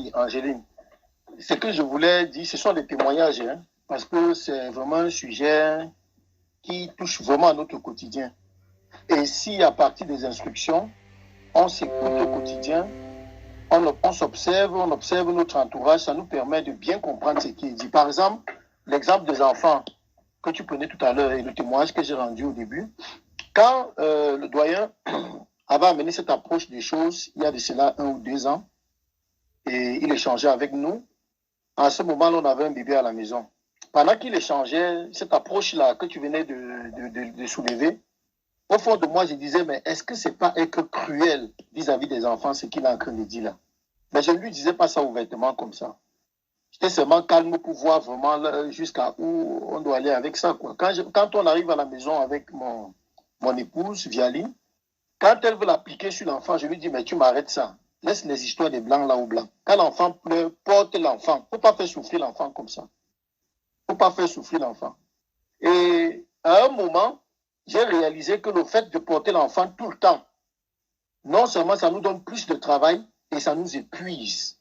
Oui, Angéline. Ce que je voulais dire, ce sont des témoignages, hein, parce que c'est vraiment un sujet qui touche vraiment à notre quotidien. Et si à partir des instructions, on s'écoute au quotidien, on observe notre entourage, ça nous permet de bien comprendre ce qui est dit. Par exemple, l'exemple des enfants que tu prenais tout à l'heure et le témoignage que j'ai rendu au début, quand le doyen avait amené cette approche des choses, il y a de cela 1 ou 2 ans, et il échangeait avec nous, à ce moment-là, on avait un bébé à la maison. Pendant qu'il échangeait, cette approche-là que tu venais de soulever, au fond de moi, je disais, mais est-ce que c'est pas être cruel vis-à-vis des enfants, ce qu'il est en train de dire là? Mais je ne lui disais pas ça ouvertement comme ça. J'étais seulement calme pour voir vraiment jusqu'à où on doit aller avec ça, quoi. Quand on arrive à la maison avec mon épouse, Vialine, quand elle veut l'appliquer sur l'enfant, je lui dis, mais tu m'arrêtes ça. Laisse les histoires des blancs là au blanc. Quand l'enfant pleure, porte l'enfant. Il ne faut pas faire souffrir l'enfant comme ça. Il ne faut pas faire souffrir l'enfant. Et à un moment, j'ai réalisé que le fait de porter l'enfant tout le temps, non seulement ça nous donne plus de travail, et ça nous épuise.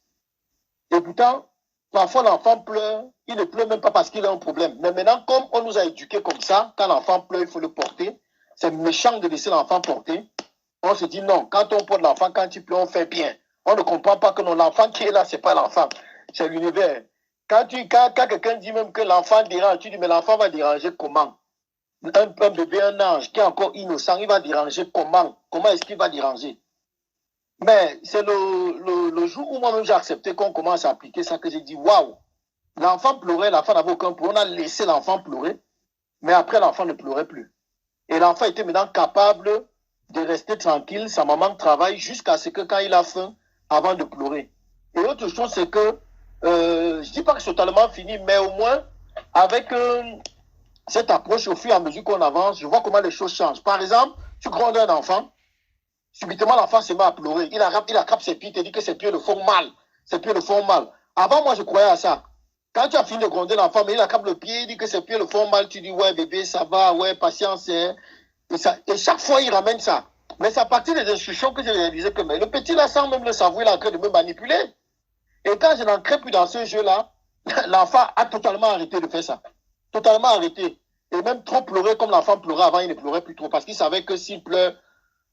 Et pourtant, parfois l'enfant pleure, il ne pleure même pas parce qu'il a un problème. Mais maintenant, comme on nous a éduqués comme ça, quand l'enfant pleure, il faut le porter. C'est méchant de laisser l'enfant porter. On se dit non, quand on porte l'enfant, quand il pleure, on fait bien. On ne comprend pas que l'enfant qui est là, ce n'est pas l'enfant, c'est l'univers. Quand quelqu'un dit même que l'enfant dérange, tu dis mais l'enfant va déranger comment? Un bébé, un ange qui est encore innocent, il va déranger comment? Comment est-ce qu'il va déranger? Mais c'est le jour où moi-même j'ai accepté qu'on commence à appliquer ça que j'ai dit waouh, l'enfant pleurait, l'enfant n'avait aucun problème. On a laissé l'enfant pleurer, mais après l'enfant ne pleurait plus. Et l'enfant était maintenant capable de rester tranquille, sa maman travaille jusqu'à ce que quand il a faim, avant de pleurer. Et autre chose, c'est que, je ne dis pas que c'est totalement fini, mais au moins, avec cette approche, au fur et à mesure qu'on avance, je vois comment les choses changent. Par exemple, tu grondes un enfant, subitement l'enfant se met à pleurer, il attrape ses pieds, il te dit que ses pieds le font mal, ses pieds le font mal. Avant, moi, je croyais à ça. Quand tu as fini de gronder l'enfant, mais il attrape le pied, il dit que ses pieds le font mal, tu dis, ouais, bébé, ça va, ouais, patience, hein. Et chaque fois, il ramène ça. Mais c'est à partir des instructions que j'ai réalisé que mais le petit, là, sans même le savoir, il est en train de me manipuler. Et quand je n'entrais plus dans ce jeu-là, l'enfant a totalement arrêté de faire ça. Totalement arrêté. Et même trop pleurer comme l'enfant pleurait avant, il ne pleurait plus trop. Parce qu'il savait que s'il pleure,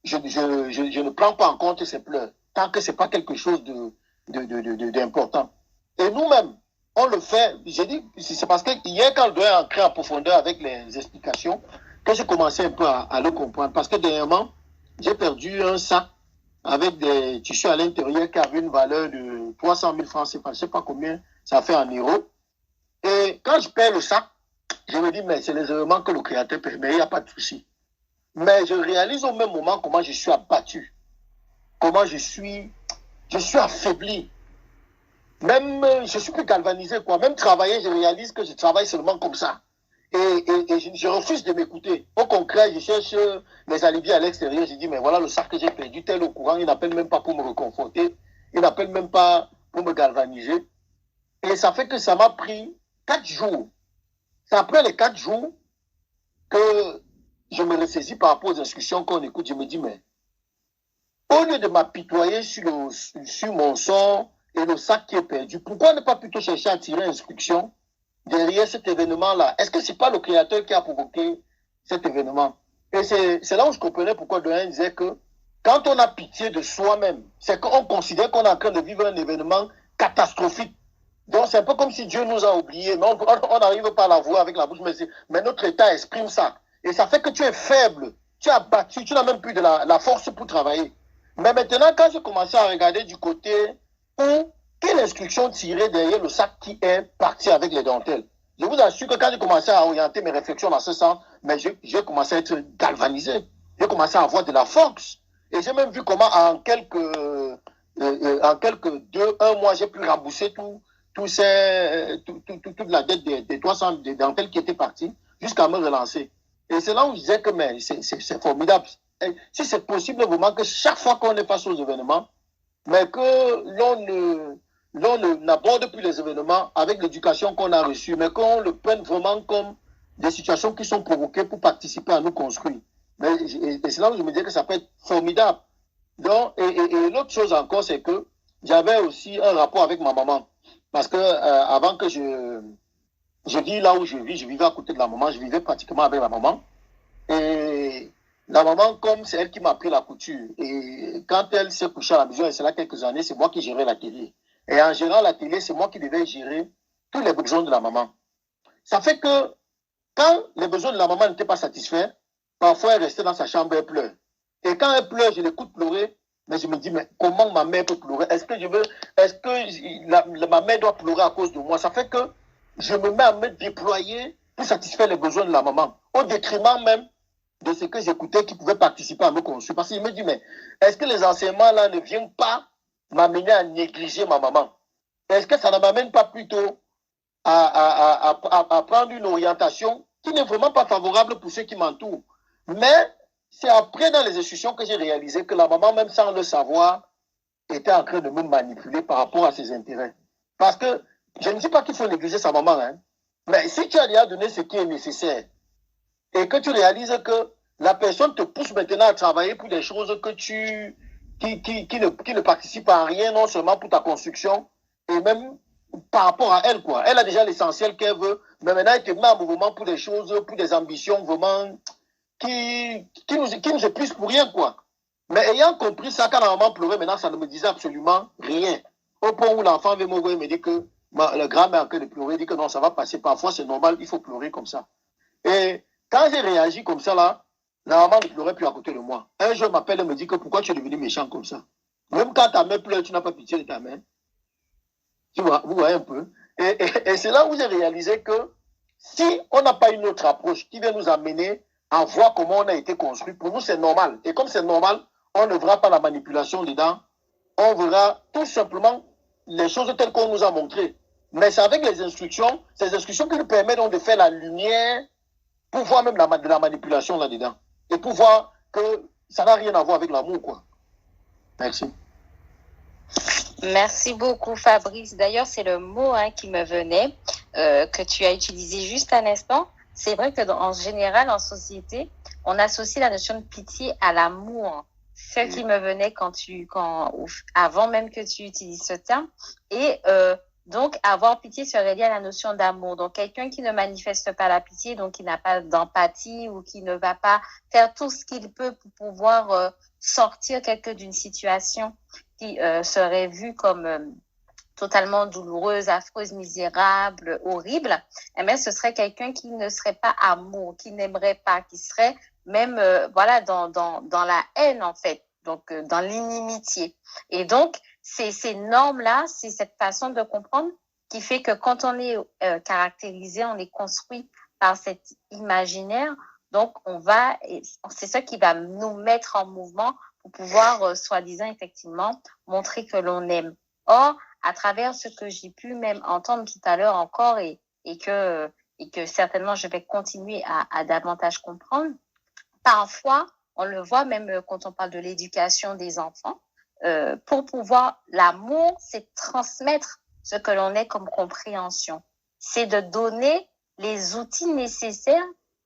je ne prends pas en compte ses pleurs. Tant que ce n'est pas quelque chose d'important. Et nous-mêmes, on le fait. J'ai dit, c'est parce que hier, quand je dois entrer en profondeur avec les explications, que j'ai commencé un peu à le comprendre. Parce que dernièrement, j'ai perdu un sac avec des tissus à l'intérieur qui avait une valeur de 300 000 francs. Je ne sais pas combien ça fait en euros. Et quand je perds le sac, je me dis, mais c'est les éléments que le Créateur permet, il n'y a pas de souci. Mais je réalise au même moment comment je suis abattu, comment je suis affaibli. Même, je suis plus galvanisé, quoi. Même travailler, je réalise que je travaille seulement comme ça. Et je refuse de m'écouter. Au concret, je cherche les alibis à l'extérieur. Je dis, mais voilà le sac que j'ai perdu, tel au courant, il n'appelle même pas pour me reconforter. Il n'appelle même pas pour me galvaniser. Et ça fait que ça m'a pris 4 jours. C'est après les 4 jours que je me ressaisis par rapport aux instructions qu'on écoute. Je me dis, mais au lieu de m'apitoyer sur mon sort et le sac qui est perdu, pourquoi ne pas plutôt chercher à tirer instruction derrière cet événement-là? Est-ce que ce n'est pas le Créateur qui a provoqué cet événement? Et c'est là où je comprenais pourquoi Doyen disait que quand on a pitié de soi-même, c'est qu'on considère qu'on est en train de vivre un événement catastrophique. Donc c'est un peu comme si Dieu nous a oubliés, mais on n'arrive pas à l'avouer avec la bouche, mais notre état exprime ça. Et ça fait que tu es faible, tu es abattu, tu n'as même plus de la force pour travailler. Mais maintenant, quand j'ai commencé à regarder du côté où, quelle instruction tirer derrière le sac qui est parti avec les dentelles, je vous assure que quand j'ai commencé à orienter mes réflexions dans ce sens, mais j'ai commencé à être galvanisé. J'ai commencé à avoir de la force. Et j'ai même vu comment en quelques 1 mois, j'ai pu rembourser toute la dette des 300 des dentelles qui étaient parties jusqu'à me relancer. Et c'est là où je disais que c'est formidable. Et si c'est possible vraiment que chaque fois qu'on est face aux événements, mais que l'on n'aborde plus les événements avec l'éducation qu'on a reçue, mais qu'on le prenne vraiment comme des situations qui sont provoquées pour participer à nous construire. Et c'est là où je me disais que ça peut être formidable. Donc, et l'autre chose encore, c'est que j'avais aussi un rapport avec ma maman. Parce que avant que je vis là où je vis, je vivais à côté de la maman, je vivais pratiquement avec la maman. Et la maman, comme c'est elle qui m'a appris la couture, et quand elle s'est couchée à la maison, et c'est là quelques années, c'est moi qui gérais la télé. Et en gérant la télé, c'est moi qui devais gérer tous les besoins de la maman. Ça fait que quand les besoins de la maman n'étaient pas satisfaits, parfois elle restait dans sa chambre et elle pleure. Et quand elle pleure, je l'écoute pleurer, mais je me dis, mais comment ma mère peut pleurer? Est-ce que ma mère doit pleurer à cause de moi? Ça fait que je me mets à me déployer pour satisfaire les besoins de la maman, au détriment même de ce que j'écoutais qui pouvait participer à me construire. Parce qu'il me dit, mais est-ce que les enseignements là ne viennent pas m'amener à négliger ma maman? Est-ce que ça ne m'amène pas plutôt à prendre une orientation qui n'est vraiment pas favorable pour ceux qui m'entourent? Mais c'est après dans les institutions que j'ai réalisé que la maman, même sans le savoir, était en train de me manipuler par rapport à ses intérêts. Parce que je ne dis pas qu'il faut négliger sa maman, hein, mais si tu as déjà donné ce qui est nécessaire et que tu réalises que la personne te pousse maintenant à travailler pour des choses que qui ne participent à rien, non seulement pour ta construction, et même par rapport à elle, quoi. Elle a déjà l'essentiel qu'elle veut, mais maintenant elle te met en mouvement pour des choses, pour des ambitions vraiment qui nous épuisent pour rien, quoi. Mais ayant compris ça, quand la maman pleurait, maintenant, ça ne me disait absolument rien. Au point où l'enfant veut me voir et me dit que le grand-mère en train de pleurer, dit que non, ça va passer. Parfois, c'est normal, il faut pleurer comme ça. Et quand j'ai réagi comme ça, là, la maman ne pleurait plus à côté de moi. Un jour, elle m'appelle et me dit que pourquoi tu es devenu méchant comme ça? Même quand ta mère pleure, tu n'as pas pitié de ta mère. Tu vois, vous voyez un peu. Et c'est là où j'ai réalisé que si on n'a pas une autre approche qui vient nous amener à voir comment on a été construit, pour nous, c'est normal. Et comme c'est normal, on ne verra pas la manipulation dedans. On verra tout simplement les choses telles qu'on nous a montrées. Mais c'est avec les instructions, ces instructions qui nous permettent donc de faire la lumière pour voir même de la manipulation là-dedans. Et pour voir que ça n'a rien à voir avec l'amour, quoi. Merci. Merci beaucoup, Fabrice. D'ailleurs, c'est le mot qui me venait, que tu as utilisé juste un instant. C'est vrai que en général, en société, on associe la notion de pitié à l'amour. Ce qui me venait avant même que tu utilises ce terme. Et donc, avoir pitié serait lié à la notion d'amour. Donc, quelqu'un qui ne manifeste pas la pitié, donc qui n'a pas d'empathie ou qui ne va pas faire tout ce qu'il peut pour pouvoir sortir quelqu'un d'une situation qui serait vue comme totalement douloureuse, affreuse, misérable, horrible, eh bien, ce serait quelqu'un qui ne serait pas amour, qui n'aimerait pas, qui serait même dans la haine, en fait, donc dans l'inimitié. Et donc, ces normes-là, c'est cette façon de comprendre qui fait que quand on est caractérisé, on est construit par cet imaginaire, donc c'est ça qui va nous mettre en mouvement pour pouvoir, soi-disant, effectivement, montrer que l'on aime. Or, à travers ce que j'ai pu même entendre tout à l'heure encore et que certainement je vais continuer à davantage comprendre, parfois, on le voit même quand on parle de l'éducation des enfants, pour pouvoir, l'amour, c'est transmettre ce que l'on est comme compréhension. C'est de donner les outils nécessaires,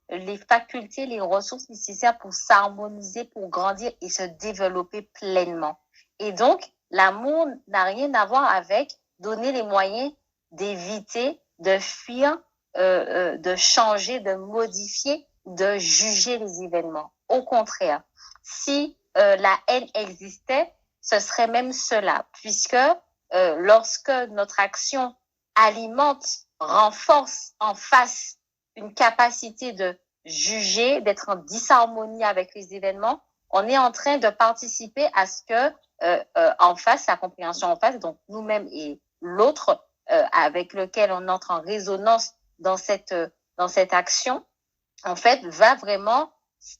les facultés, les ressources nécessaires pour s'harmoniser, pour grandir et se développer pleinement. Et donc, l'amour n'a rien à voir avec donner les moyens d'éviter, de fuir, de changer, de modifier, de juger les événements. Au contraire, si la haine existait, ce serait même cela, puisque lorsque notre action alimente, renforce en face une capacité de juger, d'être en disharmonie avec les événements, on est en train de participer à ce que en face, la compréhension en face, donc nous-mêmes et l'autre avec lequel on entre en résonance dans cette action, en fait, va vraiment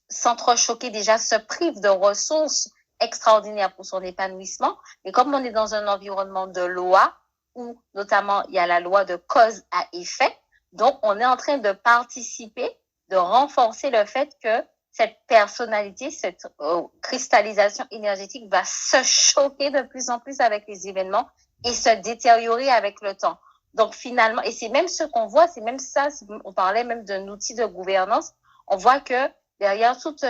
s'entrechoquer, déjà se prive de ressources extraordinaires pour son épanouissement. Et comme on est dans un environnement de loi, où notamment il y a la loi de cause à effet, donc on est en train de participer, de renforcer le fait que cette personnalité, cette cristallisation énergétique va se choquer de plus en plus avec les événements et se détériorer avec le temps. Donc finalement, et c'est même ce qu'on voit, c'est même ça, on parlait même d'un outil de gouvernance, on voit que derrière toute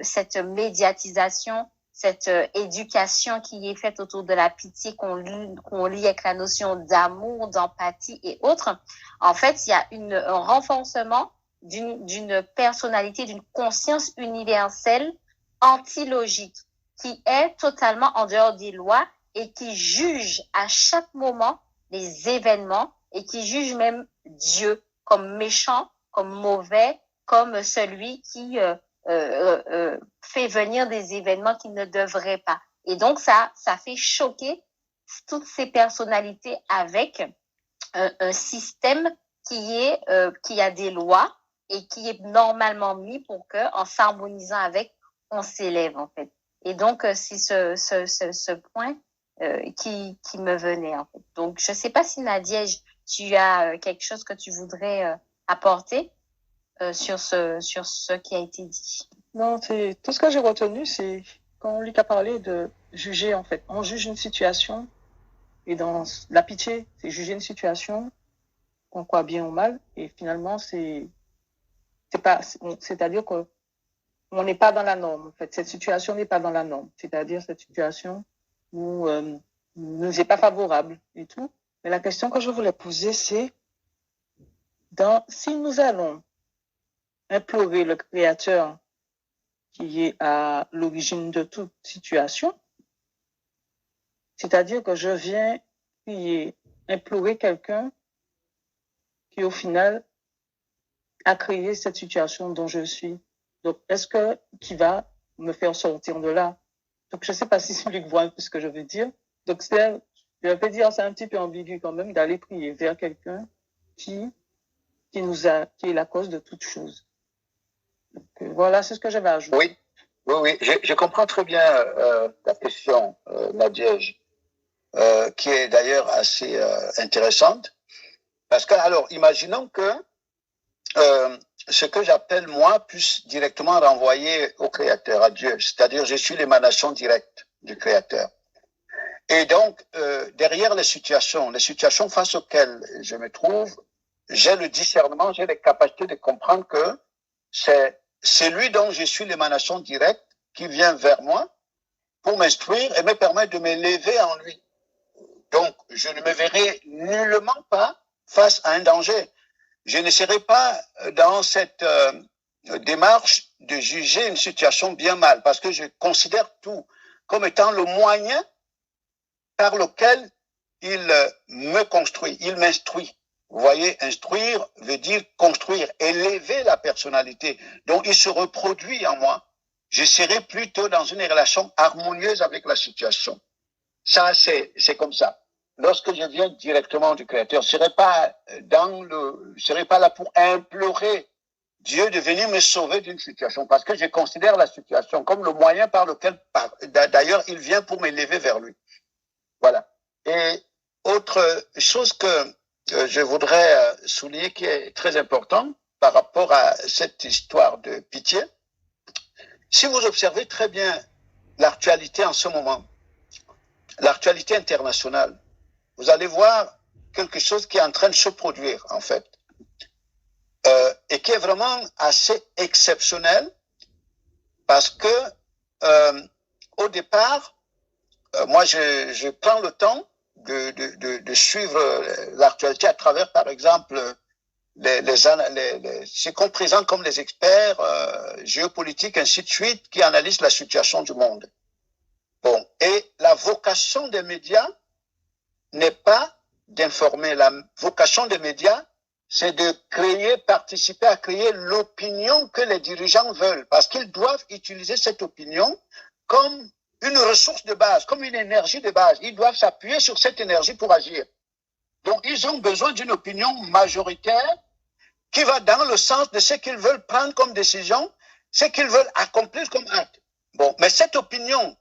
cette médiatisation, cette éducation qui est faite autour de la pitié qu'on lie avec la notion d'amour, d'empathie et autres, en fait, il y a un renforcement d'une personnalité, d'une conscience universelle antilogique qui est totalement en dehors des lois et qui juge à chaque moment les événements et qui juge même Dieu comme méchant, comme mauvais, comme celui qui fait venir des événements qui ne devraient pas. Et donc, ça fait choquer toutes ces personnalités avec un système qui a des lois et qui est normalement mis pour que, en s'harmonisant avec, on s'élève, en fait. Et donc, c'est ce point qui me venait, en fait. Donc, je ne sais pas si Nadia, tu as quelque chose que tu voudrais apporter sur ce qui a été dit. Non, tout ce que j'ai retenu, c'est quand Luc a parlé de juger, en fait. On juge une situation, et dans la pitié, c'est juger une situation, qu'on croit bien ou mal, et finalement, c'est-à-dire que on n'est pas dans la norme, en fait. Cette situation n'est pas dans la norme. C'est-à-dire cette situation où nous est pas favorable et tout. Mais la question que je voulais poser, c'est si nous allons implorer le Créateur qui est à l'origine de toute situation, c'est-à-dire que je viens prier, implorer quelqu'un qui, au final, a créé cette situation dont je suis. Donc, qui va me faire sortir de là? Donc, je ne sais pas si celui voit un peu ce que je veux dire. Donc, je vais dire, c'est un petit peu ambigu quand même d'aller prier vers quelqu'un qui est la cause de toute chose. Donc, voilà, c'est ce que j'avais ajouté. Oui, je comprends très bien ta question, Nadège, qui est d'ailleurs assez intéressante. Parce que, alors, imaginons que ce que j'appelle, moi, puisse directement renvoyer au Créateur, à Dieu. C'est-à-dire, je suis l'émanation directe du Créateur. Et donc, derrière les situations face auxquelles je me trouve, j'ai le discernement, j'ai les capacités de comprendre que c'est lui dont je suis l'émanation directe qui vient vers moi pour m'instruire et me permettre de m'élever en lui. Donc, je ne me verrai nullement pas face à un danger. Je ne serai pas dans cette démarche de juger une situation bien mal, parce que je considère tout comme étant le moyen par lequel il me construit, il m'instruit. Vous voyez, instruire veut dire construire, élever la personnalité. Donc, il se reproduit en moi. Je serai plutôt dans une relation harmonieuse avec la situation. Ça, c'est comme ça. Lorsque je viens directement du Créateur, je serai pas là pour implorer Dieu de venir me sauver d'une situation, parce que je considère la situation comme le moyen par lequel, d'ailleurs, il vient pour m'élever vers lui. Voilà. Et autre chose que je voudrais souligner qui est très important par rapport à cette histoire de pitié, si vous observez très bien l'actualité en ce moment, l'actualité internationale, vous allez voir quelque chose qui est en train de se produire, en fait, et qui est vraiment assez exceptionnel, parce que au départ, moi, je prends le temps de suivre l'actualité à travers, par exemple, ce qu'on présente comme les experts géopolitiques, ainsi de suite, qui analysent la situation du monde. Bon, et la vocation des médias n'est pas d'informer. La vocation des médias, c'est de participer à créer l'opinion que les dirigeants veulent, parce qu'ils doivent utiliser cette opinion comme une ressource de base, comme une énergie de base. Ils doivent s'appuyer sur cette énergie pour agir. Donc, ils ont besoin d'une opinion majoritaire qui va dans le sens de ce qu'ils veulent prendre comme décision, ce qu'ils veulent accomplir comme acte. Bon, mais cette opinion,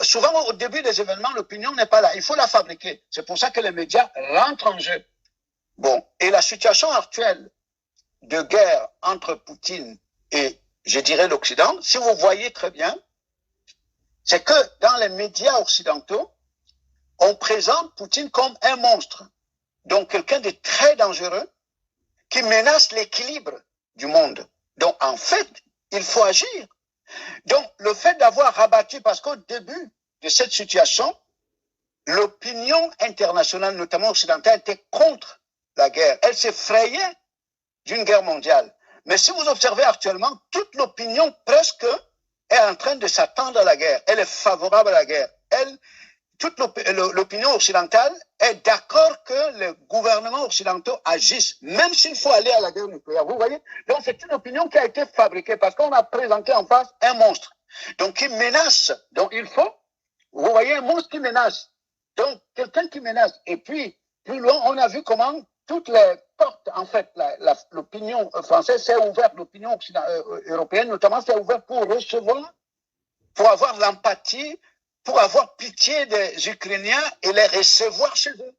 souvent au début des événements, l'opinion n'est pas là. Il faut la fabriquer. C'est pour ça que les médias rentrent en jeu. Bon, et la situation actuelle de guerre entre Poutine et, je dirais, l'Occident, si vous voyez très bien, c'est que dans les médias occidentaux, on présente Poutine comme un monstre, donc quelqu'un de très dangereux qui menace l'équilibre du monde. Donc en fait, il faut agir. Donc, le fait d'avoir rabattu, parce qu'au début de cette situation, l'opinion internationale, notamment occidentale, était contre la guerre. Elle s'effrayait d'une guerre mondiale. Mais si vous observez actuellement, toute l'opinion presque est en train de s'attendre à la guerre. Elle est favorable à la guerre. Toute l'opinion occidentale est d'accord que les gouvernements occidentaux agissent, même s'il faut aller à la guerre nucléaire. Vous voyez? Donc, c'est une opinion qui a été fabriquée parce qu'on a présenté en face un monstre. Donc, qui menace. Donc, il faut, vous voyez, un monstre qui menace. Donc, quelqu'un qui menace. Et puis, plus loin, on a vu comment toutes les portes, en fait, l'opinion française s'est ouverte, l'opinion européenne notamment s'est ouverte pour recevoir, pour avoir l'empathie, pour avoir pitié des Ukrainiens et les recevoir chez eux.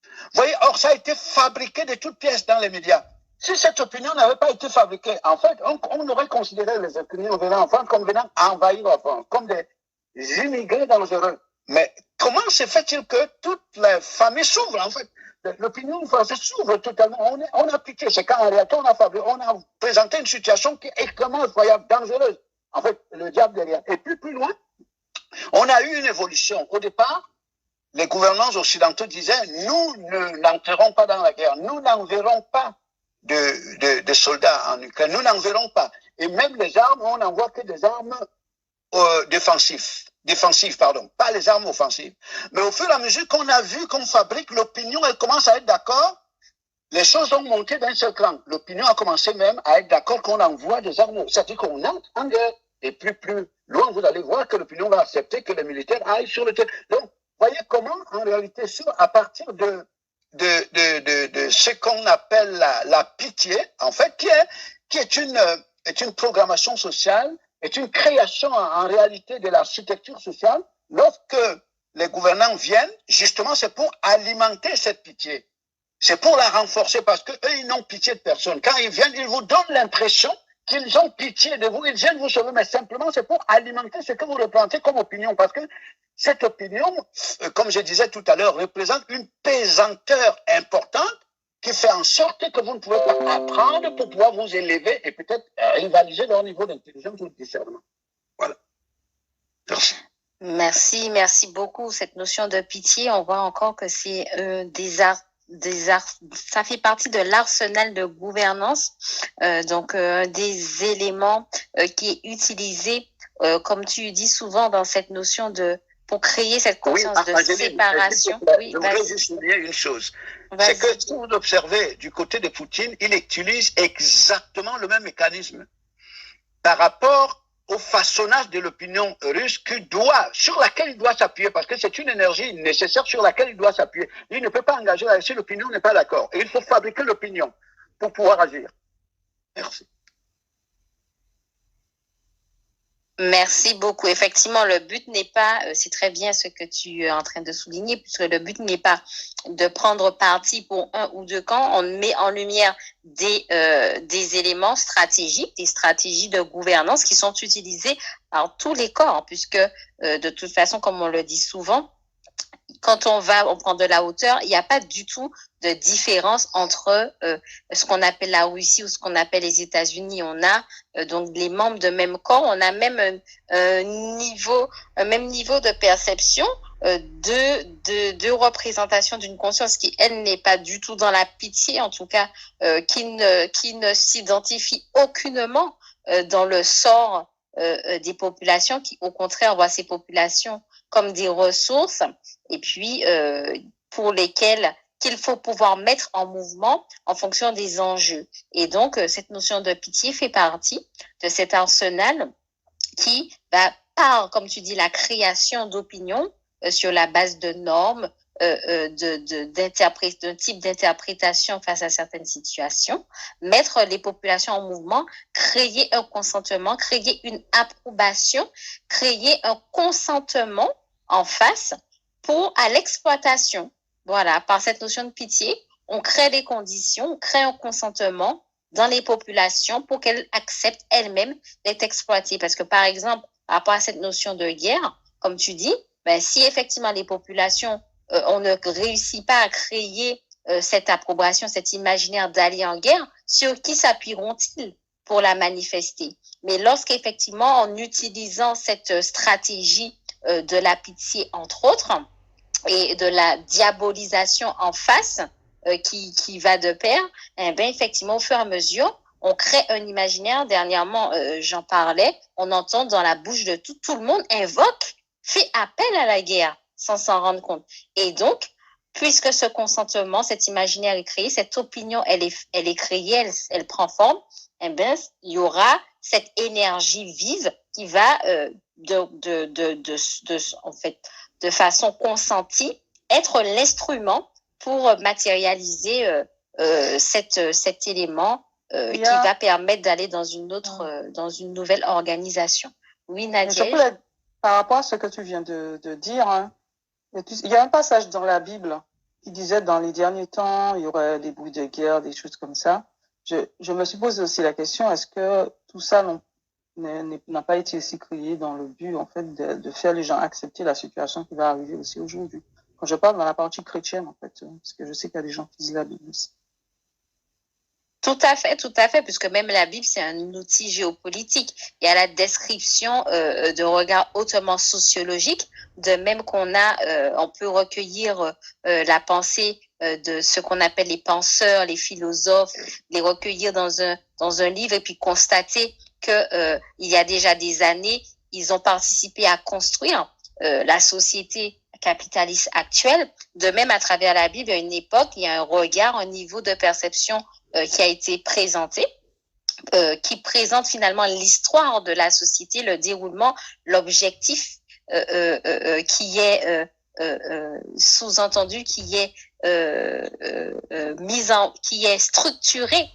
Vous voyez, or ça a été fabriqué de toutes pièces dans les médias. Si cette opinion n'avait pas été fabriquée, en fait, on aurait considéré les Ukrainiens venant en France comme venant envahir la France, comme des immigrés dangereux. Mais comment se fait-il que toutes les familles s'ouvrent, en fait? L'opinion française s'ouvre totalement. On a pitié. C'est quand en réalité on a présenté une situation qui est extrêmement effroyable, dangereuse. En fait, le diable derrière. Et puis plus loin, on a eu une évolution. Au départ, les gouvernants occidentaux disaient nous n'entrerons pas dans la guerre, nous n'enverrons pas de soldats en Ukraine, nous n'enverrons pas. Et même les armes, on n'envoie que des armes défensives, pas les armes offensives. Mais au fur et à mesure qu'on a vu qu'on fabrique, l'opinion, elle commence à être d'accord. Les choses ont monté d'un seul cran. L'opinion a commencé même à être d'accord qu'on envoie des armes. C'est-à-dire qu'on entre en guerre. Et plus loin, vous allez voir que l'opinion va accepter que les militaires aillent sur le terrain. Donc, voyez comment, en réalité, à partir de ce qu'on appelle la pitié, en fait, qui est une programmation sociale, est une création en réalité de l'architecture sociale. Lorsque les gouvernants viennent, justement, c'est pour alimenter cette pitié. C'est pour la renforcer parce qu'eux, ils n'ont pitié de personne. Quand ils viennent, ils vous donnent l'impression qu'ils ont pitié de vous, ils viennent vous sauver, mais simplement c'est pour alimenter ce que vous représentez comme opinion, parce que cette opinion, comme je disais tout à l'heure, représente une pesanteur importante qui fait en sorte que vous ne pouvez pas apprendre pour pouvoir vous élever et peut-être rivaliser leur niveau d'intelligence ou de discernement. Voilà. Merci. Merci beaucoup. Cette notion de pitié, on voit encore que c'est ça fait partie de l'arsenal de gouvernance, donc des éléments qui est utilisé, comme tu dis souvent dans cette notion pour créer cette conscience de séparation. Je voudrais juste souligner une chose, c'est que si vous observez du côté de Poutine, il utilise exactement le même mécanisme par rapport au façonnage de l'opinion russe sur laquelle il doit s'appuyer, parce que c'est une énergie nécessaire sur laquelle il doit s'appuyer. Il ne peut pas engager si l'opinion n'est pas d'accord. Et il faut fabriquer l'opinion pour pouvoir agir. Merci. Merci beaucoup. Effectivement, le but n'est pas, c'est très bien ce que tu es en train de souligner, puisque le but n'est pas de prendre parti pour un ou deux camps. On met en lumière des éléments stratégiques, des stratégies de gouvernance qui sont utilisées par tous les corps, puisque de toute façon, comme on le dit souvent, quand on prend de la hauteur, il n'y a pas du tout de différence entre ce qu'on appelle la Russie ou ce qu'on appelle les États-Unis. On a donc les membres de même corps, on a même un même niveau de perception de représentation d'une conscience qui, elle, n'est pas du tout dans la pitié, en tout cas, qui ne s'identifie aucunement dans le sort des populations, qui, au contraire, voient ces populations comme des ressources, et puis pour lesquelles qu'il faut pouvoir mettre en mouvement en fonction des enjeux. Et donc, cette notion de pitié fait partie de cet arsenal qui va, par, comme tu dis, la création d'opinions sur la base de normes, d'un type d'interprétation face à certaines situations, mettre les populations en mouvement, créer un consentement, créer une approbation, créer un consentement en face à l'exploitation. Voilà, par cette notion de pitié, on crée les conditions, on crée un consentement dans les populations pour qu'elles acceptent elles-mêmes d'être exploitées. Parce que, par exemple, par rapport à cette notion de guerre, comme tu dis, si effectivement les populations, on ne réussit pas à créer cette approbation, cet imaginaire d'aller en guerre, sur qui s'appuieront-ils pour la manifester. Mais lorsqu'effectivement, en utilisant cette stratégie de la pitié, entre autres, et de la diabolisation en face, qui va de pair, eh bien, effectivement, au fur et à mesure, on crée un imaginaire. Dernièrement, j'en parlais, on entend dans la bouche de tout le monde invoque, fait appel à la guerre sans s'en rendre compte. Et donc, puisque ce consentement, cet imaginaire est créé, cette opinion, elle est créée, elle prend forme, eh bien, il y aura cette énergie vive qui va, en fait, de façon consentie, être l'instrument pour matérialiser cet élément qui va permettre d'aller dans une autre, dans une nouvelle organisation. Oui, Nadia. Par rapport à ce que tu viens de dire, hein, il y a un passage dans la Bible qui disait dans les derniers temps, il y aurait des bruits de guerre, des choses comme ça. Je me pose aussi la question, est-ce que tout ça n'a pas été aussi créé dans le but, en fait, de faire les gens accepter la situation qui va arriver aussi aujourd'hui? Quand je parle dans la partie chrétienne, en fait, parce que je sais qu'il y a des gens qui lisent la Bible aussi. Tout à fait, puisque même la Bible, c'est un outil géopolitique. Il y a la description de regard hautement sociologique, de même on peut recueillir la pensée de ce qu'on appelle les penseurs, les philosophes, les recueillir dans un livre et puis constater que il y a déjà des années, ils ont participé à construire la société capitaliste actuelle. De même, à travers la Bible, il y a une époque, il y a un regard, un niveau de perception qui a été présenté, qui présente finalement l'histoire de la société, le déroulement, l'objectif qui est sous-entendu, qui est qui est structuré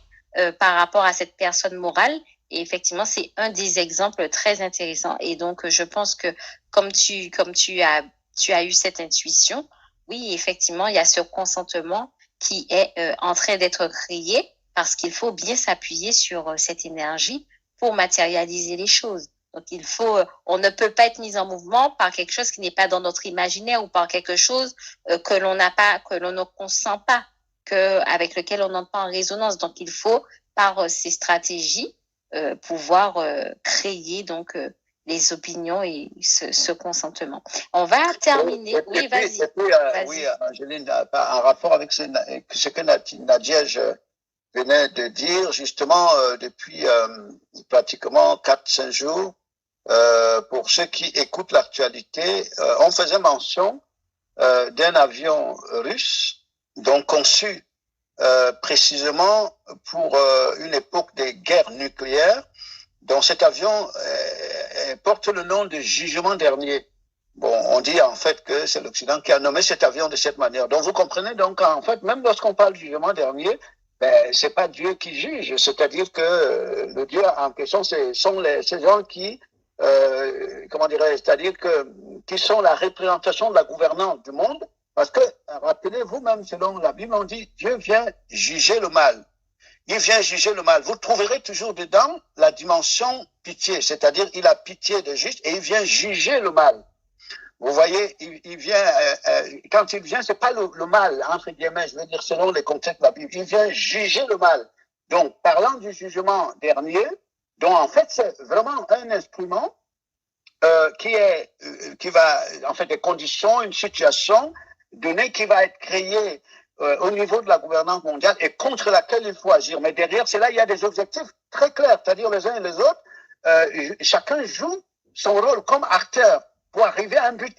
par rapport à cette personne morale. Et effectivement, c'est un des exemples très intéressants. Et donc, je pense que comme tu as eu cette intuition, oui, effectivement, il y a ce consentement qui est en train d'être créé parce qu'il faut bien s'appuyer sur cette énergie pour matérialiser les choses. Donc, on ne peut pas être mis en mouvement par quelque chose qui n'est pas dans notre imaginaire ou par quelque chose que l'on ne consent pas, avec lequel on n'entre pas en résonance. Donc, il faut, par ces stratégies, pouvoir créer donc les opinions et ce consentement. On va terminer. Oui, vas-y. Oui, Angeline, en rapport avec ce que Nadège venait de dire, justement, depuis pratiquement 4-5 jours, pour ceux qui écoutent l'actualité, on faisait mention d'un avion russe, donc conçu précisément pour une époque des guerres nucléaires, dont cet avion porte le nom de Jugement Dernier. Bon, on dit en fait que c'est l'Occident qui a nommé cet avion de cette manière. Donc vous comprenez, donc en fait, même lorsqu'on parle de Jugement Dernier, c'est pas Dieu qui juge, c'est-à-dire que le Dieu en question, ce sont ces gens qui, comment dirais-je, c'est-à-dire qui sont la représentation de la gouvernance du monde. Parce que, rappelez-vous même, selon la Bible, on dit, Dieu vient juger le mal. Il vient juger le mal. Vous trouverez toujours dedans la dimension pitié, c'est-à-dire il a pitié de juste et il vient juger le mal. Vous voyez, il vient, quand il vient, c'est pas le mal, entre guillemets, je veux dire selon les contextes de la Bible, il vient juger le mal. Donc, parlant du jugement dernier, donc en fait, c'est vraiment un instrument qui va, en fait, des conditions, une situation donnée qui va être créée au niveau de la gouvernance mondiale et contre laquelle il faut agir. Mais derrière cela, il y a des objectifs très clairs, c'est-à-dire les uns et les autres, chacun joue son rôle comme acteur pour arriver à un but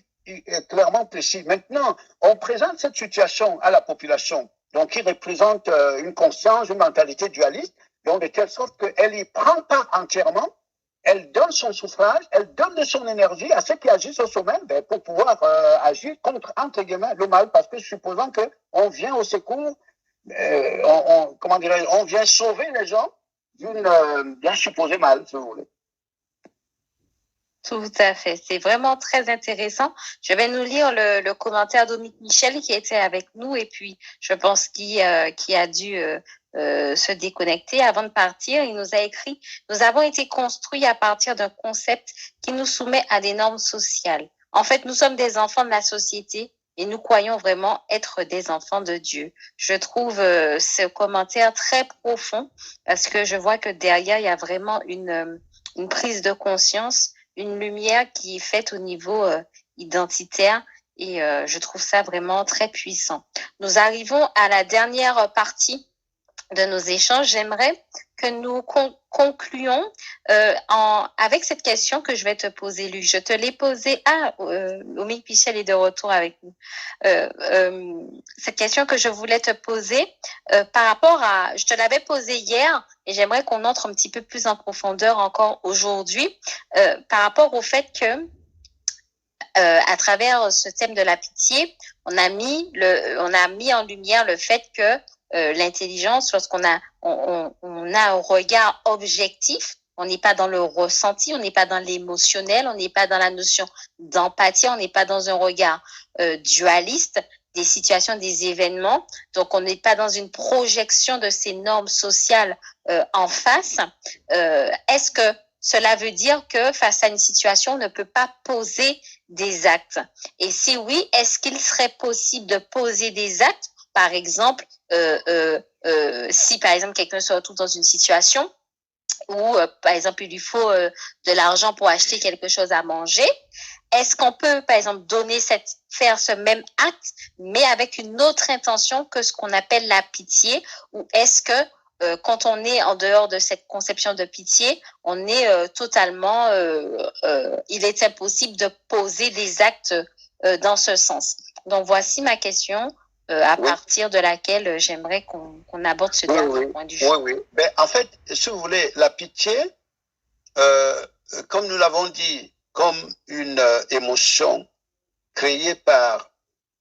clairement précis. Maintenant, on présente cette situation à la population, donc qui représente une conscience, une mentalité dualiste, donc de telle sorte qu'elle y prend part entièrement. Elle donne son suffrage, elle donne de son énergie à ceux qui agissent au sommet pour pouvoir agir contre, entre guillemets, le mal, parce que supposons qu'on vient au secours, comment dirais-je, on vient sauver les gens d'un supposé mal, si vous voulez. Tout à fait. C'est vraiment très intéressant. Je vais nous lire le commentaire d'Omid Michel qui était avec nous et puis je pense qui a dû se déconnecter avant de partir. Il nous a écrit « Nous avons été construits à partir d'un concept qui nous soumet à des normes sociales. En fait, nous sommes des enfants de la société et nous croyons vraiment être des enfants de Dieu. Je trouve ce commentaire très profond parce que je vois que derrière, il y a vraiment une prise de conscience, une lumière qui est faite au niveau identitaire et je trouve ça vraiment très puissant. Nous arrivons à la dernière partie de nos échanges. J'aimerais que nous concluons avec cette question que je vais te poser, Luc. Je te l'ai posée. Omic Pichel est de retour avec nous. Cette question que je voulais te poser par rapport à... Je te l'avais posée hier et j'aimerais qu'on entre un petit peu plus en profondeur encore aujourd'hui par rapport au fait que à travers ce thème de la pitié, on a mis en lumière le fait que l'intelligence, lorsqu'on a on a un regard objectif, on n'est pas dans le ressenti, on n'est pas dans l'émotionnel, on n'est pas dans la notion d'empathie, on n'est pas dans un regard dualiste des situations, des événements. Donc, on n'est pas dans une projection de ces normes sociales en face. Est-ce que cela veut dire que face à une situation, on ne peut pas poser des actes? Et si oui, est-ce qu'il serait possible de poser des actes? Par exemple, si par exemple quelqu'un se retrouve dans une situation où par exemple il lui faut de l'argent pour acheter quelque chose à manger, est-ce qu'on peut par exemple faire ce même acte mais avec une autre intention que ce qu'on appelle la pitié, ou est-ce que quand on est en dehors de cette conception de pitié, on est totalement il est impossible de poser des actes dans ce sens? Donc voici ma question à partir de laquelle j'aimerais qu'on aborde ce dernier point du jour. Oui. Mais en fait, si vous voulez, la pitié, comme nous l'avons dit, comme une émotion créée par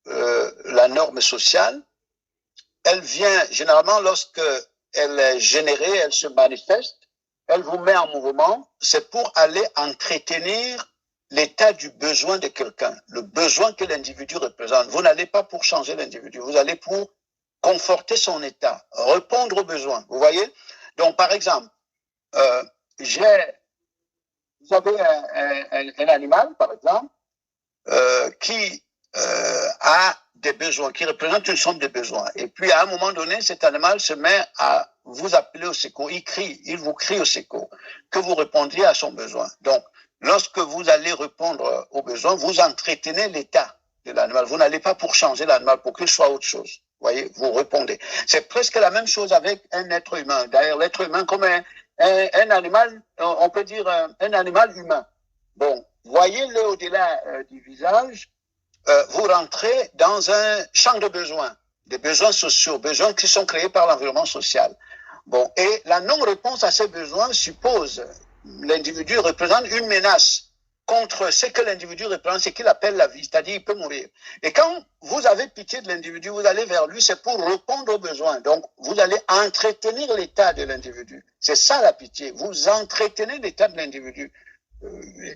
la norme sociale, elle vient généralement lorsque elle est générée, elle se manifeste, elle vous met en mouvement, c'est pour aller entretenir l'état du besoin de quelqu'un, le besoin que l'individu représente. Vous n'allez pas pour changer l'individu, vous allez pour conforter son état, répondre aux besoins. Vous voyez? Donc, par exemple, vous avez un animal, par exemple, qui a des besoins, qui représente une somme de besoins. Et puis, à un moment donné, cet animal se met à vous appeler au secours. Il vous crie au secours, que vous répondiez à son besoin. Donc, lorsque vous allez répondre aux besoins, vous entretenez l'état de l'animal. Vous n'allez pas pour changer l'animal, pour qu'il soit autre chose. Vous voyez, vous répondez. C'est presque la même chose avec un être humain. D'ailleurs, l'être humain, comme un animal, on peut dire un animal humain. Bon, voyez-le au-delà du visage, vous rentrez dans un champ de besoins, des besoins sociaux, besoins qui sont créés par l'environnement social. Bon, et la non-réponse à ces besoins suppose l'individu représente une menace contre ce que l'individu représente, ce qu'il appelle la vie, c'est-à-dire il peut mourir. Et quand vous avez pitié de l'individu, vous allez vers lui, c'est pour répondre aux besoins. Donc, vous allez entretenir l'état de l'individu. C'est ça la pitié. Vous entretenez l'état de l'individu.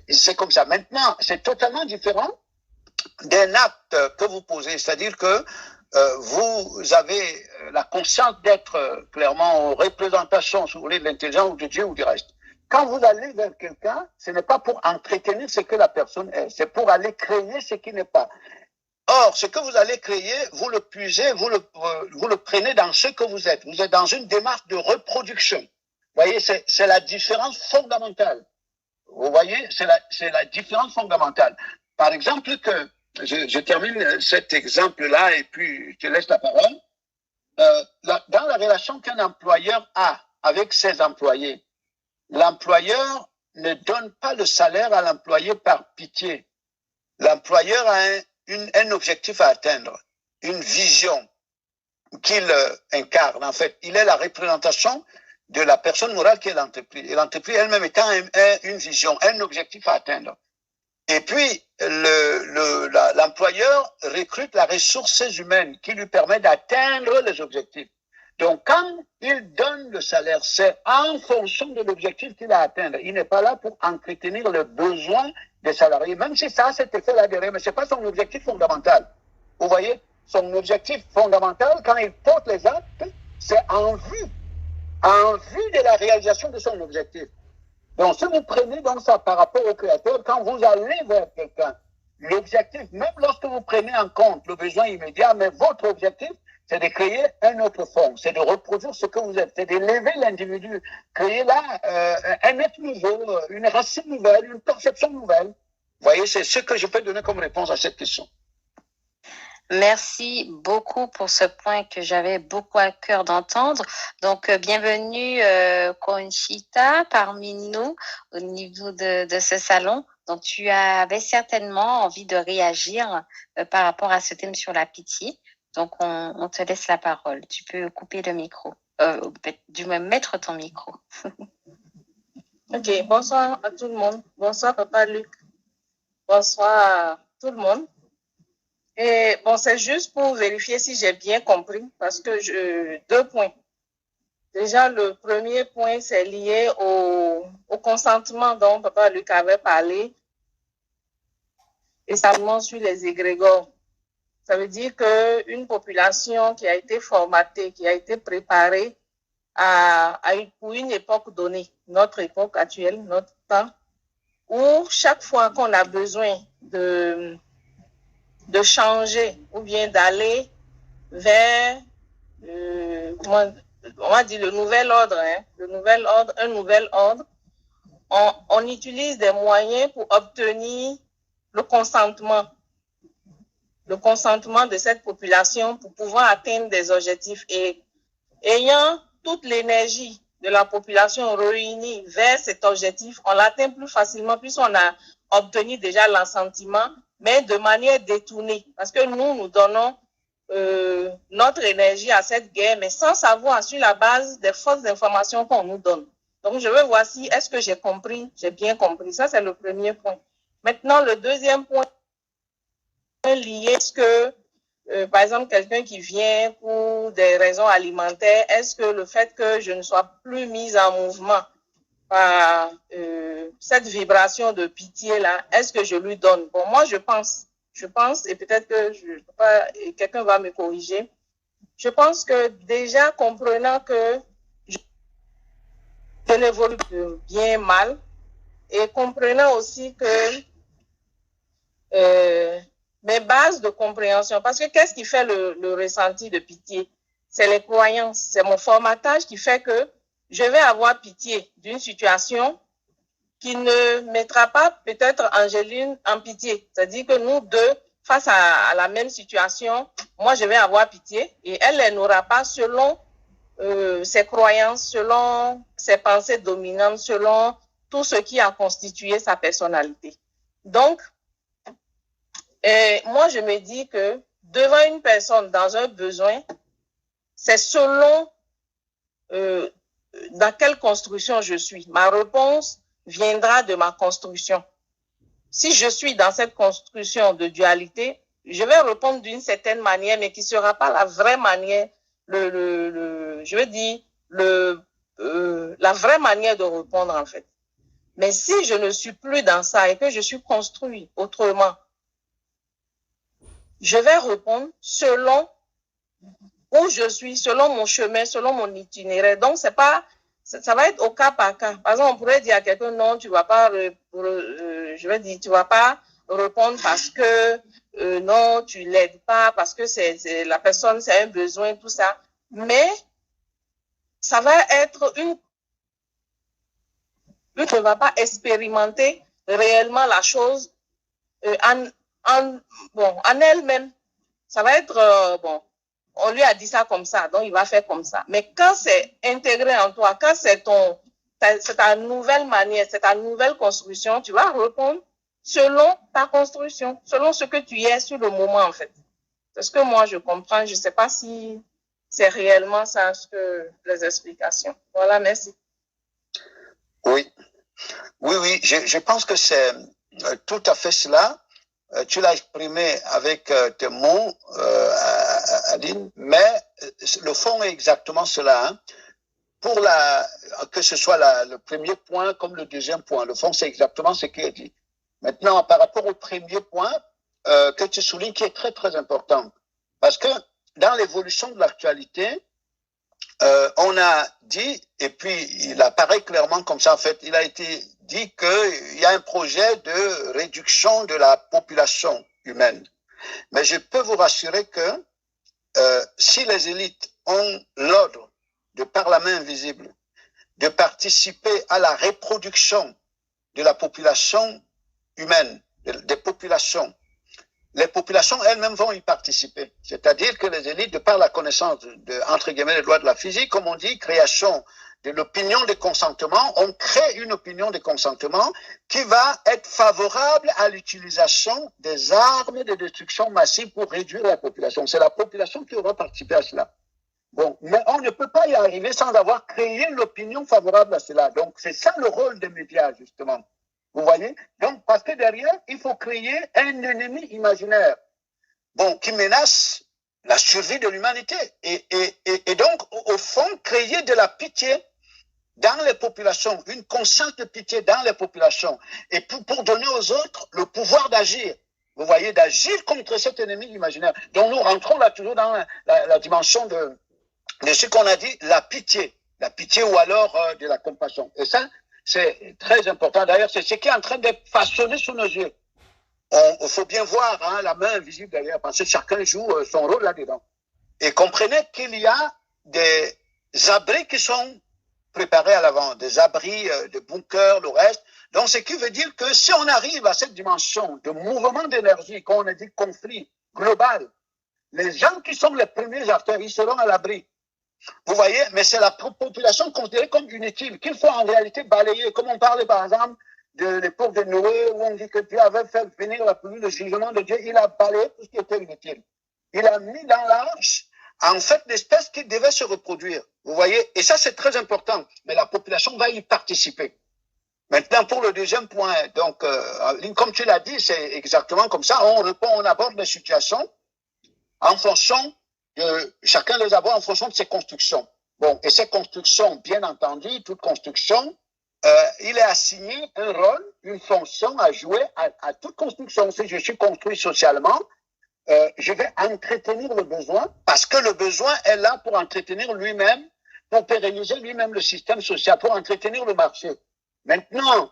C'est comme ça. Maintenant, c'est totalement différent d'un acte que vous posez, c'est-à-dire que vous avez la conscience d'être clairement en représentation, si vous voulez, de l'intelligence ou de Dieu ou du reste. Quand vous allez vers quelqu'un, ce n'est pas pour entretenir ce que la personne est, c'est pour aller créer ce qui n'est pas. Or, ce que vous allez créer, vous le puisez, vous le prenez dans ce que vous êtes. Vous êtes dans une démarche de reproduction. Vous voyez, c'est la différence fondamentale. Vous voyez, c'est la différence fondamentale. Par exemple, je termine cet exemple-là et puis je te laisse la parole. Dans la relation qu'un employeur a avec ses employés, l'employeur ne donne pas le salaire à l'employé par pitié. L'employeur a un objectif à atteindre, une vision qu'il incarne. En fait, il est la représentation de la personne morale qui est l'entreprise. Et l'entreprise elle-même étant une vision, un objectif à atteindre. Et puis, l'employeur recrute la ressource humaine qui lui permet d'atteindre les objectifs. Donc, quand il donne le salaire, c'est en fonction de l'objectif qu'il a à atteindre. Il n'est pas là pour entretenir le besoin des salariés, même si ça a cet effet-là derrière, mais ce n'est pas son objectif fondamental. Vous voyez, son objectif fondamental, quand il porte les actes, c'est en vue de la réalisation de son objectif. Donc, si vous prenez donc ça par rapport au Créateur, quand vous allez vers quelqu'un, l'objectif, même lorsque vous prenez en compte le besoin immédiat, mais votre objectif, c'est de créer un autre fond, c'est de reproduire ce que vous êtes, c'est d'élever l'individu, créer là un être nouveau, une racine nouvelle, une perception nouvelle. Vous voyez, c'est ce que je peux donner comme réponse à cette question. Merci beaucoup pour ce point que j'avais beaucoup à cœur d'entendre. Donc, bienvenue Conchita parmi nous au niveau de ce salon. Donc, tu avais certainement envie de réagir par rapport à ce thème sur la pitié. Donc, on te laisse la parole. Tu peux couper le micro, du moins mettre ton micro. Ok, bonsoir à tout le monde. Bonsoir Papa Luc. Bonsoir à tout le monde. Et bon, c'est juste pour vérifier si j'ai bien compris, parce que deux points. Déjà, le premier point, c'est lié au consentement dont Papa Luc avait parlé, et ça sur les égrégores. Ça veut dire qu'une population qui a été formatée, qui a été préparée pour une époque donnée, notre époque actuelle, notre temps, où chaque fois qu'on a besoin de changer ou bien d'aller vers, on va dire le nouvel ordre, un nouvel ordre, on utilise des moyens pour obtenir le consentement de cette population pour pouvoir atteindre des objectifs. Et ayant toute l'énergie de la population réunie vers cet objectif, on l'atteint plus facilement puisqu'on a obtenu déjà l'assentiment, mais de manière détournée. Parce que nous donnons notre énergie à cette guerre, mais sans savoir sur la base des fausses informations qu'on nous donne. Donc, je veux voir si, est-ce que j'ai bien compris. Ça, c'est le premier point. Maintenant, le deuxième point lié, est-ce que, par exemple, quelqu'un qui vient pour des raisons alimentaires, est-ce que le fait que je ne sois plus mise en mouvement par cette vibration de pitié-là, est-ce que je lui donne? Bon, moi, je pense, et peut-être que quelqu'un va me corriger, je pense que déjà comprenant que je l'évolue bien mal, et comprenant aussi que mes bases de compréhension, parce que qu'est-ce qui fait le ressenti de pitié? C'est les croyances, c'est mon formatage qui fait que je vais avoir pitié d'une situation qui ne mettra pas peut-être Angéline en pitié. C'est-à-dire que nous deux, face à la même situation, moi je vais avoir pitié et elle n'aura pas selon ses croyances, selon ses pensées dominantes, selon tout ce qui a constitué sa personnalité. Donc, moi je me dis que devant une personne dans un besoin, c'est selon dans quelle construction je suis. Ma réponse viendra de ma construction. Si je suis dans cette construction de dualité, je vais répondre d'une certaine manière, mais qui ne sera pas la vraie manière, je veux dire, la vraie manière de répondre en fait. Mais si je ne suis plus dans ça et que je suis construit autrement, je vais répondre selon où je suis, selon mon chemin, selon mon itinéraire. Donc, ça va être au cas par cas. Par exemple, on pourrait dire à quelqu'un, non, tu vas pas, tu vas pas répondre parce que, non, tu l'aides pas, parce que la personne, c'est un besoin, tout ça. Mais, ça va être une ne va pas expérimenter réellement la chose en elle-même. Ça va être, on lui a dit ça comme ça, donc il va faire comme ça. Mais quand c'est intégré en toi, quand c'est ta nouvelle manière, c'est ta nouvelle construction, tu vas répondre selon ta construction, selon ce que tu es sur le moment, en fait. C'est ce que moi, je comprends. Je ne sais pas si c'est réellement ça, les explications. Voilà, merci. Oui, je pense que c'est tout à fait cela. Tu l'as exprimé avec tes mots, Aline, mais le fond est exactement cela. Hein. Que ce soit le premier point comme le deuxième point, le fond c'est exactement ce qui est dit. Maintenant, par rapport au premier point que tu soulignes, qui est très très important, parce que dans l'évolution de l'actualité, on a dit, et puis il apparaît clairement comme ça, en fait, il a été dit qu'il y a un projet de réduction de la population humaine. Mais je peux vous rassurer que si les élites ont l'ordre de par la main invisible de participer à la reproduction de la population humaine, des populations, les populations elles-mêmes vont y participer. C'est-à-dire que les élites, de par la connaissance entre guillemets, des lois de la physique, comme on dit, création de l'opinion de consentement, on crée une opinion de consentement qui va être favorable à l'utilisation des armes de destruction massive pour réduire la population. C'est la population qui aura participé à cela. Bon, mais on ne peut pas y arriver sans avoir créé l'opinion favorable à cela. Donc, c'est ça le rôle des médias, justement. Vous voyez? Donc, parce que derrière, il faut créer un ennemi imaginaire, bon, qui menace la survie de l'humanité. Et donc, au fond, créer de la pitié dans les populations, une conscience de pitié dans les populations, et pour donner aux autres le pouvoir d'agir. Vous voyez, d'agir contre cet ennemi imaginaire. Donc, nous rentrons là toujours dans la dimension de ce qu'on a dit, la pitié ou alors de la compassion. Et ça, c'est très important. D'ailleurs, c'est ce qui est en train d'être façonné sous nos yeux. Il faut bien voir hein, la main invisible derrière, parce que chacun joue son rôle là-dedans. Et comprenez qu'il y a des abris qui sont préparés à l'avant, des abris de bunkers, le reste. Donc, ce qui veut dire que si on arrive à cette dimension de mouvement d'énergie, comme on a dit conflit global, les gens qui sont les premiers acteurs, ils seront à l'abri. Vous voyez, mais c'est la population considérée comme inutile, qu'il faut en réalité balayer. Comme on parlait par exemple de l'époque de Noé, où on dit que Dieu avait fait venir la pluie, le jugement de Dieu, il a balayé tout ce qui était inutile. Il a mis dans l'arche, en fait, l'espèce qui devait se reproduire. Vous voyez, et ça c'est très important, mais la population va y participer. Maintenant, pour le deuxième point, donc, comme tu l'as dit, c'est exactement comme ça, on aborde les situations en fonction chacun les aborde en fonction de ses constructions. Bon, et ces constructions, bien entendu, toute construction, il est assigné un rôle, une fonction à jouer à toute construction. Si je suis construit socialement, je vais entretenir le besoin parce que le besoin est là pour entretenir lui-même, pour pérenniser lui-même le système social, pour entretenir le marché. Maintenant,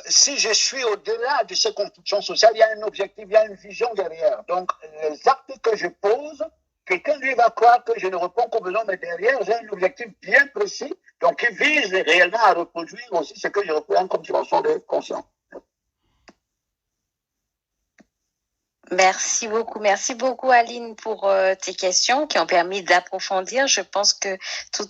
si je suis au-delà de ces constructions sociales, il y a un objectif, il y a une vision derrière. Donc, les actes que je pose, quelqu'un, lui, va croire que je ne réponds qu'aux besoins, mais derrière, j'ai un objectif bien précis, donc qui vise réellement à reproduire aussi ce que je représente comme dimension de conscience. Merci beaucoup Aline pour tes questions qui ont permis d'approfondir. Je pense que tout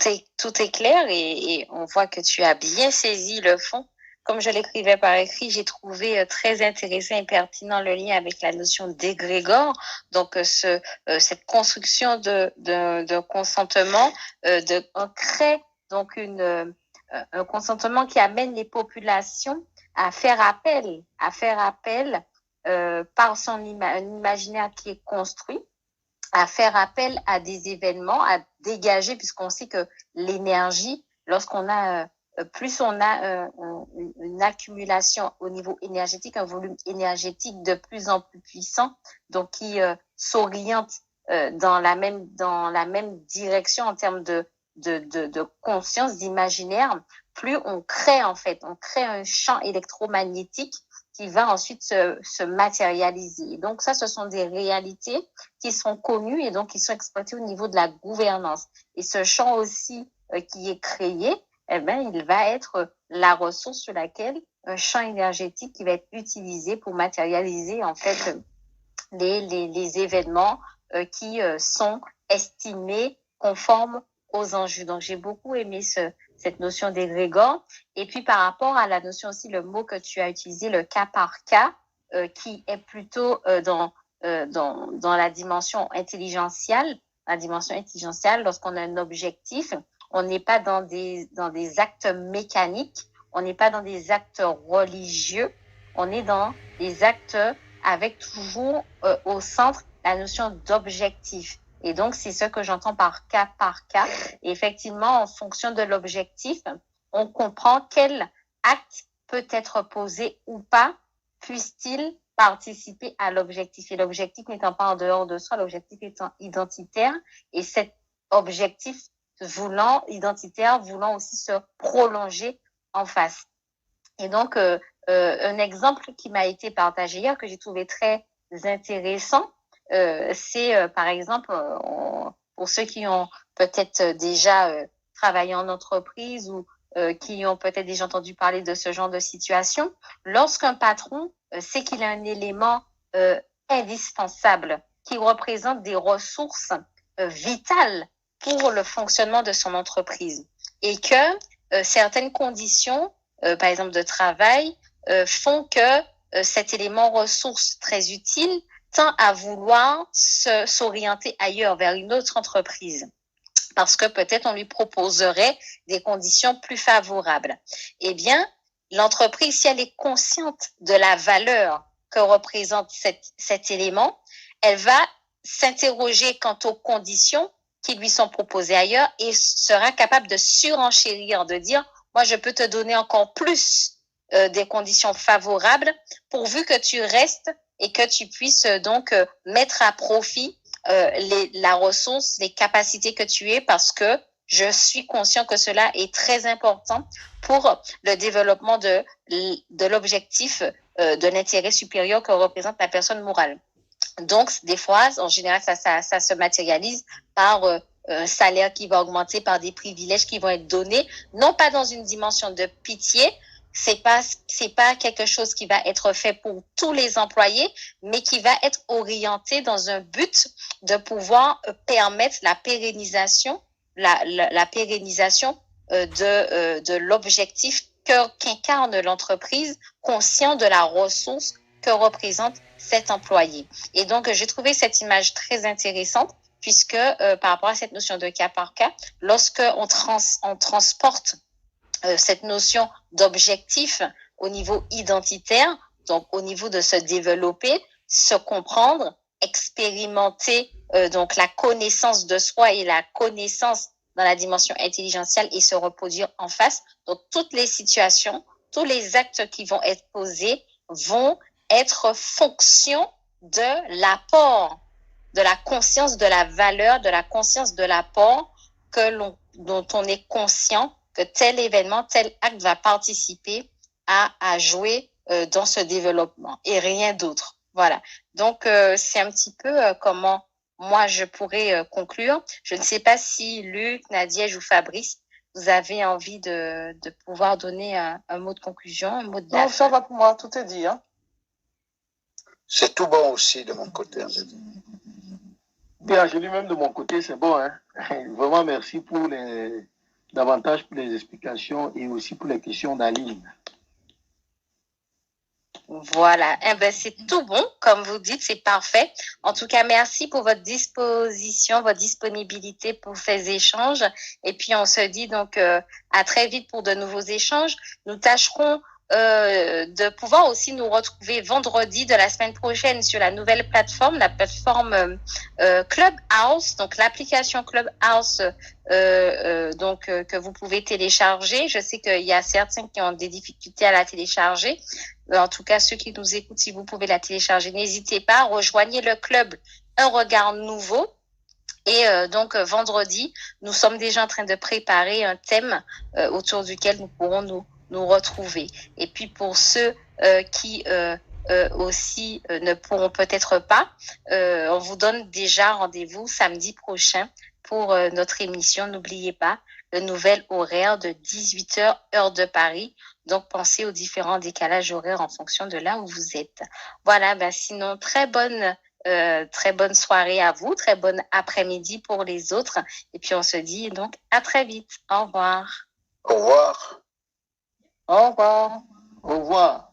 est clair et on voit que tu as bien saisi le fond. Comme je l'écrivais par écrit, j'ai trouvé très intéressant et pertinent le lien avec la notion d'égrégore. Donc, cette construction de consentement, on crée donc un consentement qui amène les populations à faire appel par son imaginaire qui est construit, à faire appel à des événements, à dégager, puisqu'on sait que l'énergie, lorsqu'on a plus on a une accumulation au niveau énergétique, un volume énergétique de plus en plus puissant, donc qui s'oriente dans la même direction en termes de conscience, d'imaginaire, plus on crée un champ électromagnétique qui va ensuite se matérialiser. Et donc ça, ce sont des réalités qui sont connues et donc qui sont exploitées au niveau de la gouvernance. Et ce champ aussi qui est créé, eh ben, il va être la ressource sur laquelle un champ énergétique qui va être utilisé pour matérialiser en fait les événements qui sont estimés conformes aux enjeux. Donc j'ai beaucoup aimé cette notion d'égrégore. Et puis par rapport à la notion aussi, le mot que tu as utilisé, le cas par cas, qui est plutôt dans la dimension intelligentielle. La dimension intelligentielle, lorsqu'on a un objectif, on n'est pas dans des actes mécaniques, on n'est pas dans des actes religieux, on est dans des actes avec toujours au centre la notion d'objectif. Et donc, c'est ce que j'entends par cas par cas. Et effectivement, en fonction de l'objectif, on comprend quel acte peut être posé ou pas, puisse-t-il participer à l'objectif. Et l'objectif n'étant pas en dehors de soi, l'objectif étant identitaire. Et cet objectif identitaire voulant aussi se prolonger en face. Et donc, un exemple qui m'a été partagé hier, que j'ai trouvé très intéressant, c'est par exemple, pour ceux qui ont peut-être déjà travaillé en entreprise ou qui ont peut-être déjà entendu parler de ce genre de situation, lorsqu'un patron sait qu'il a un élément indispensable qui représente des ressources vitales pour le fonctionnement de son entreprise et que certaines conditions, par exemple de travail, font que cet élément ressource très utile tend à vouloir s'orienter ailleurs, vers une autre entreprise, parce que peut-être on lui proposerait des conditions plus favorables. Eh bien, l'entreprise, si elle est consciente de la valeur que représente cet élément, elle va s'interroger quant aux conditions qui lui sont proposées ailleurs et sera capable de surenchérir, de dire, moi, je peux te donner encore plus des conditions favorables pourvu que tu restes et que tu puisses donc mettre à profit la ressource, les capacités que tu es, parce que je suis conscient que cela est très important pour le développement de l'objectif de l'intérêt supérieur que représente la personne morale. Donc, des fois, en général, ça se matérialise par un salaire qui va augmenter, par des privilèges qui vont être donnés, non pas dans une dimension de pitié. C'est pas quelque chose qui va être fait pour tous les employés, mais qui va être orienté dans un but de pouvoir permettre la pérennisation, la pérennisation de l'objectif qu'incarne l'entreprise, conscient de la ressource que représente cet employé. Et donc, j'ai trouvé cette image très intéressante, puisque par rapport à cette notion de cas par cas, lorsqu'on transporte cette notion d'objectif au niveau identitaire, donc au niveau de se développer, se comprendre, expérimenter donc la connaissance de soi et la connaissance dans la dimension intelligentielle et se reproduire en face. Donc, toutes les situations, tous les actes qui vont être posés vont être fonction de l'apport, de la conscience de la valeur, de la conscience de l'apport dont on est conscient que tel événement, tel acte va participer à jouer dans ce développement et rien d'autre. Voilà. Donc, c'est un petit peu comment moi je pourrais conclure. Je ne sais pas si Luc, Nadège ou Fabrice, vous avez envie de pouvoir donner un mot de conclusion, un mot de la fin. Non, ça va pour moi, tout est dit. Hein. C'est tout bon aussi de mon côté. Bien, je dis même de mon côté, c'est bon. Hein? Vraiment, merci pour davantage pour les explications et aussi pour les questions d'Aline. Voilà, eh ben, c'est tout bon, comme vous dites, c'est parfait. En tout cas, merci pour votre disposition, votre disponibilité pour ces échanges. Et puis, on se dit donc à très vite pour de nouveaux échanges. Nous tâcherons de pouvoir aussi nous retrouver vendredi de la semaine prochaine sur la nouvelle plateforme, la plateforme Clubhouse, donc l'application Clubhouse donc que vous pouvez télécharger. Je sais qu'il y a certains qui ont des difficultés à la télécharger. En tout cas, ceux qui nous écoutent, si vous pouvez la télécharger, n'hésitez pas, rejoignez le club Un Regard Nouveau. Et donc, vendredi, nous sommes déjà en train de préparer un thème autour duquel nous pourrons nous retrouver. Et puis, pour ceux qui aussi ne pourront peut-être pas, on vous donne déjà rendez-vous samedi prochain pour notre émission. N'oubliez pas, le nouvel horaire de 18h, heure de Paris. Donc, pensez aux différents décalages horaires en fonction de là où vous êtes. Voilà, ben sinon, très bonne soirée à vous, très bonne après-midi pour les autres. Et puis, on se dit donc à très vite. Au revoir. Au revoir. Au revoir. Au revoir.